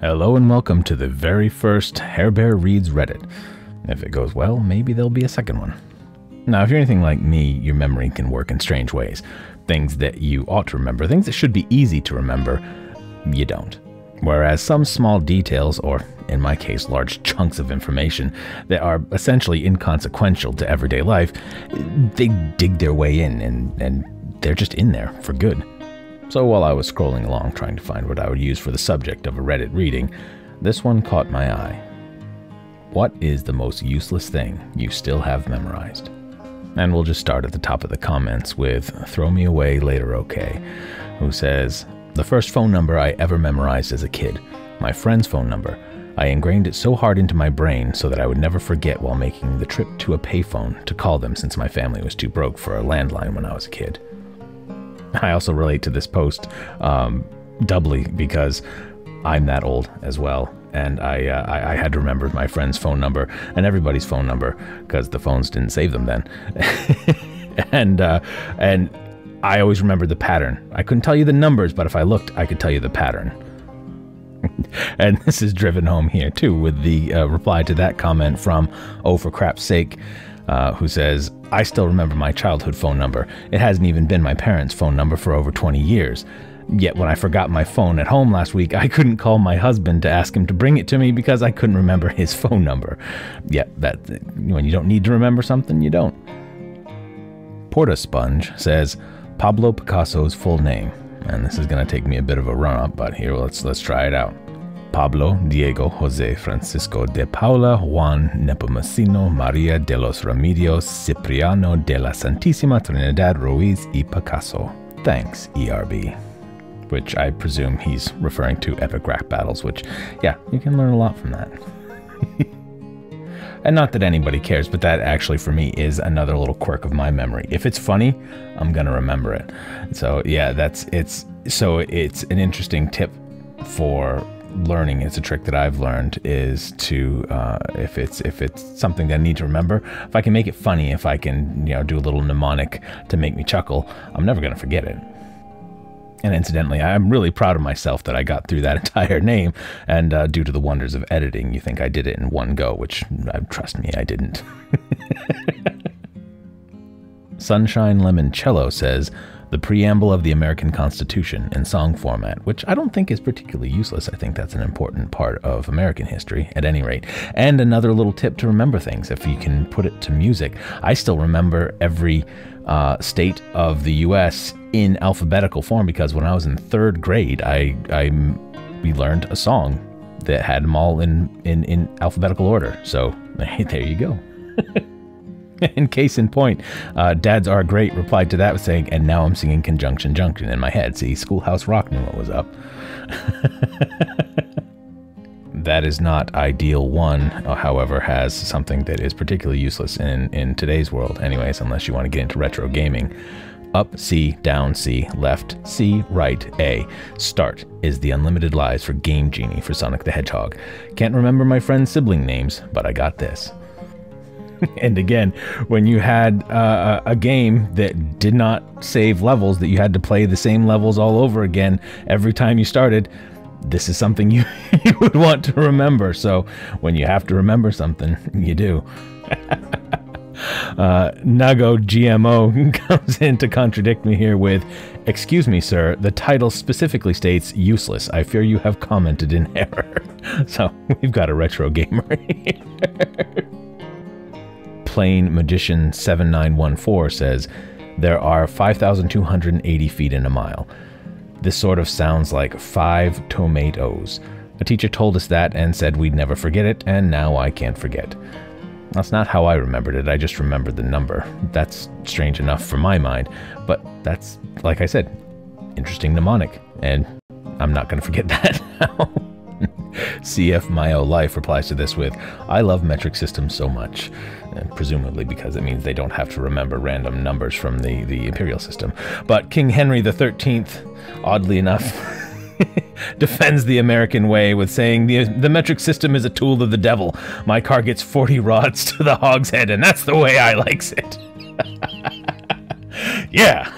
Hello and welcome to the very first Hair Bear Reads Reddit. If it goes well, maybe there'll be a second one. Now, if you're anything like me, your memory can work in strange ways. Things that you ought to remember, things that should be easy to remember, you don't. Whereas some small details, or in my case, large chunks of information that are essentially inconsequential to everyday life, they dig their way in and they're just in there for good. So while I was scrolling along trying to find what I would use for the subject of a Reddit reading, this one caught my eye. What is the most useless thing you still have memorized? And we'll just start at the top of the comments with Throw Me Away Later Okay, who says, the first phone number I ever memorized as a kid, my friend's phone number. I ingrained it so hard into my brain so that I would never forget while making the trip to a payphone to call them since my family was too broke for a landline when I was a kid. I also relate to this post doubly because I'm that old as well, and I had to remember my friend's phone number and everybody's phone number because the phones didn't save them then. and I always remembered the pattern. I couldn't tell you the numbers, but if I looked, I could tell you the pattern. And this is driven home here too with the reply to that comment from Oh For Crap's Sake, who says, I still remember my childhood phone number. It hasn't even been my parents' phone number for over 20 years. Yet when I forgot my phone at home last week, I couldn't call my husband to ask him to bring it to me because I couldn't remember his phone number. Yet when you don't need to remember something, you don't. Porta Sponge says, Pablo Picasso's full name. And this is going to take me a bit of a run-up, but here, let's try it out. Pablo Diego Jose Francisco de Paula Juan Nepomuceno Maria de los Remedios Cipriano de la Santísima Trinidad Ruiz y Picasso. Thanks, ERB. Which I presume he's referring to epic rap battles, which, yeah, you can learn a lot from that. And not that anybody cares, but that actually for me is another little quirk of my memory. If it's funny, I'm gonna remember it. So yeah, it's an interesting tip for learning. It's a trick that I've learned is to if it's something that I need to remember, if I can make it funny, if I can do a little mnemonic to make me chuckle, I'm never gonna forget it. And incidentally, I'm really proud of myself that I got through that entire name, and due to the wonders of editing, you think I did it in one go, which, trust me, I didn't. Sunshine Limoncello says, the preamble of the American Constitution in song format, which I don't think is particularly useless. I think that's an important part of American history, at any rate. And another little tip to remember things, if you can put it to music. I still remember every state of the U.S. in alphabetical form because when I was in third grade, we learned a song that had them all in alphabetical order. So there you go. In case in point, Dads Are Great replied to that with saying, and now I'm singing Conjunction Junction in my head. See, Schoolhouse Rock knew what was up. That is not Ideal One, however, has something that is particularly useless in today's world anyways, unless you want to get into retro gaming. Up C, down C, left C, right A. Start is the unlimited lives for Game Genie for Sonic the Hedgehog. Can't remember my friend's sibling names, but I got this. And again, when you had a game that did not save levels, that you had to play the same levels all over again every time you started, this is something you would want to remember. So when you have to remember something, you do. Nago GMO comes in to contradict me here with, excuse me, sir, the title specifically states useless. I fear you have commented in error. So we've got a retro gamer here. Plain Magician 7914 says, there are 5,280 feet in a mile. This sort of sounds like 5 tomatoes. A teacher told us that and said we'd never forget it, and now I can't forget. That's not how I remembered it, I just remembered the number. That's strange enough for my mind, but that's, like I said, interesting mnemonic, and I'm not going to forget that now. CF Myo Life replies to this with, I love metric systems so much, presumably because it means they don't have to remember random numbers from the imperial system. But King Henry XIII, oddly enough, defends the American way with saying, the metric system is a tool of the devil. My car gets 40 rods to the hogshead, and that's the way I likes it. Yeah.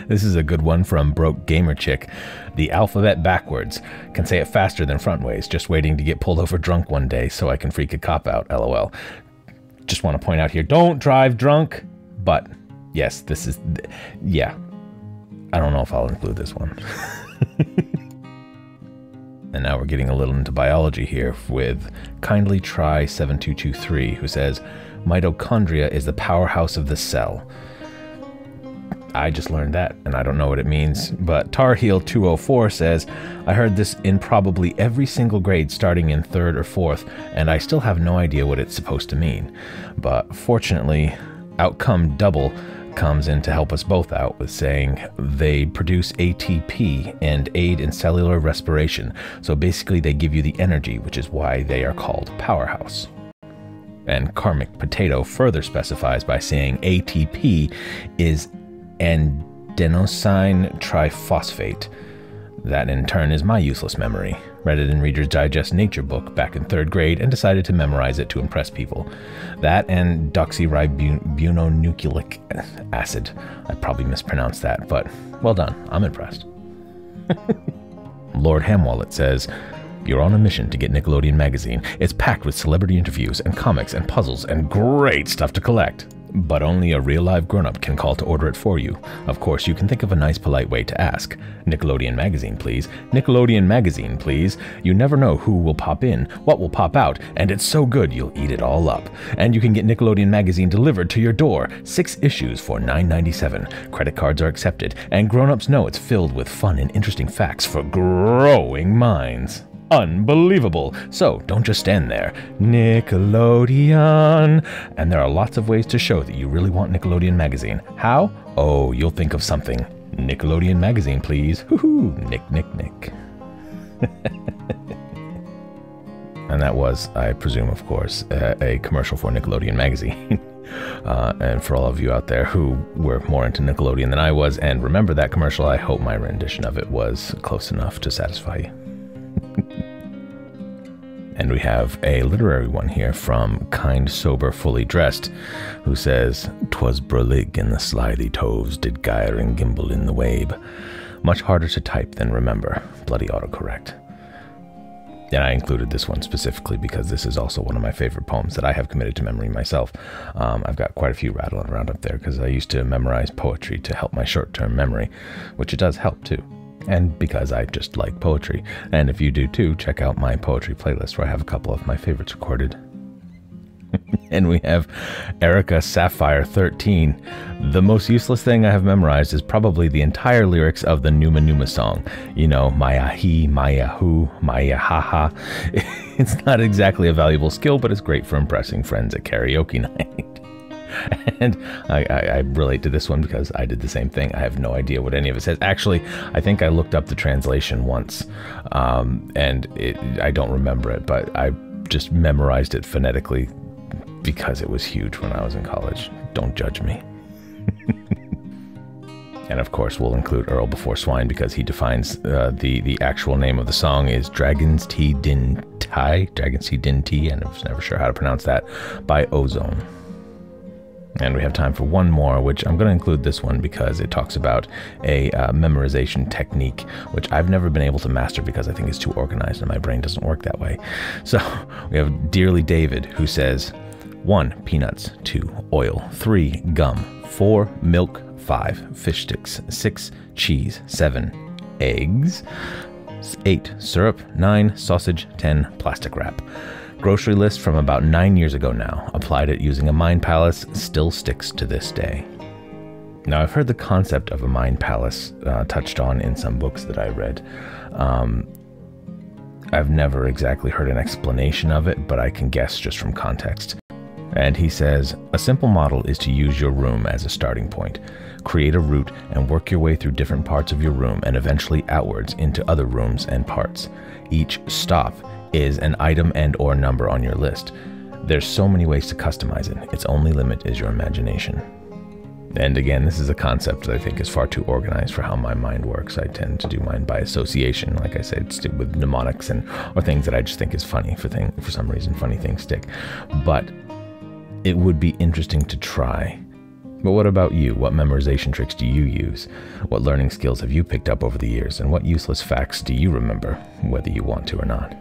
This is a good one from Broke Gamer Chick. The alphabet backwards. Can say it faster than frontways. Just waiting to get pulled over drunk one day so I can freak a cop out. LOL. Just want to point out here, don't drive drunk. But yes, this is, yeah. I don't know if I'll include this one. And now we're getting a little into biology here with Kindly Try 7223, who says, mitochondria is the powerhouse of the cell. I just learned that, and I don't know what it means. But Tar Heel 204 says, I heard this in probably every single grade starting in 3rd or 4th, and I still have no idea what it's supposed to mean. But fortunately, Outcome Double comes in to help us both out with saying they produce ATP and aid in cellular respiration. So basically they give you the energy, which is why they are called powerhouse. And Karmic Potato further specifies by saying ATP is adenosine triphosphate. That in turn is my useless memory. Read it in Reader's Digest Nature book back in 3rd grade and decided to memorize it to impress people. That and deoxyribonucleic acid. I probably mispronounced that, but well done. I'm impressed. Lord Hamwallet says, you're on a mission to get Nickelodeon magazine. It's packed with celebrity interviews and comics and puzzles and great stuff to collect. But only a real live grown-up can call to order it for you. Of course, you can think of a nice polite way to ask. Nickelodeon magazine, please. Nickelodeon magazine, please. You never know who will pop in, what will pop out, and it's so good you'll eat it all up. And you can get Nickelodeon magazine delivered to your door. 6 issues for $9.97. Credit cards are accepted, and grown-ups know it's filled with fun and interesting facts for growing minds. Unbelievable. So don't just stand there. Nickelodeon. And there are lots of ways to show that you really want Nickelodeon magazine. How? Oh, you'll think of something. Nickelodeon magazine, please. Hoo-hoo. Nick. And that was, I presume, of course, a commercial for Nickelodeon magazine. And for all of you out there who were more into Nickelodeon than I was and remember that commercial, I hope my rendition of it was close enough to satisfy you. And we have a literary one here from Kind Sober Fully Dressed, who says, "'Twas Brlig and the slithy toves did gyre and gimble in the wabe. Much harder to type than remember. Bloody autocorrect." And I included this one specifically because this is also one of my favorite poems that I have committed to memory myself. I've got quite a few rattling around up there because I used to memorize poetry to help my short-term memory, which it does help too. And because I just like poetry. And if you do too, check out my poetry playlist where I have a couple of my favorites recorded. And we have Erica Sapphire 13. The most useless thing I have memorized is probably the entire lyrics of the Numa Numa song. You know, Maya he, Maya who, Maya haha. It's not exactly a valuable skill, but it's great for impressing friends at karaoke night. And I relate to this one because I did the same thing. I have no idea what any of it says. Actually, I think I looked up the translation once, and I don't remember it, but I just memorized it phonetically because it was huge when I was in college. Don't judge me. And of course, we'll include Earl Before Swine because he defines the actual name of the song is Dragon's Tea Din Tai, Dragon's Tea Din Tea, and I was never sure how to pronounce that, by Ozone. And we have time for one more, which I'm going to include this one because it talks about a memorization technique, which I've never been able to master because I think it's too organized and my brain doesn't work that way. So we have Dearly David, who says, 1. Peanuts. 2. Oil. 3. Gum. 4. Milk. 5. Fish sticks. 6. Cheese. 7. Eggs. 8. Syrup. 9. Sausage. 10. Plastic wrap. Grocery list from about 9 years ago now. Applied it using a mind palace. Still sticks to this day. Now, I've heard the concept of a mind palace touched on in some books that I read. I've never exactly heard an explanation of it, but I can guess just from context. And he says, a simple model is to use your room as a starting point. Create a route and work your way through different parts of your room and eventually outwards into other rooms and parts. Each stop is an item and or number on your list. There's so many ways to customize it. Its only limit is your imagination. And again, this is a concept that I think is far too organized for how my mind works. I tend to do mine by association, like I said, with mnemonics or things that I just think is funny. For some reason, funny things stick. But it would be interesting to try But what about you? What memorization tricks do you use? What learning skills have you picked up over the years? And what useless facts do you remember, whether you want to or not?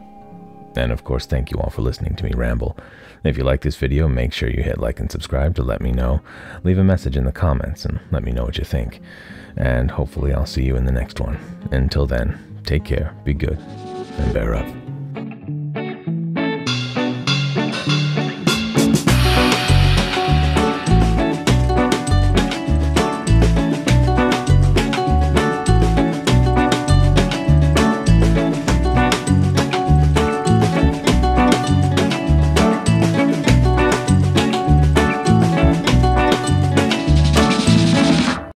And of course, thank you all for listening to me ramble. If you like this video, make sure you hit like and subscribe to let me know. Leave a message in the comments and let me know what you think. And hopefully I'll see you in the next one. Until then, take care, be good, and bear up.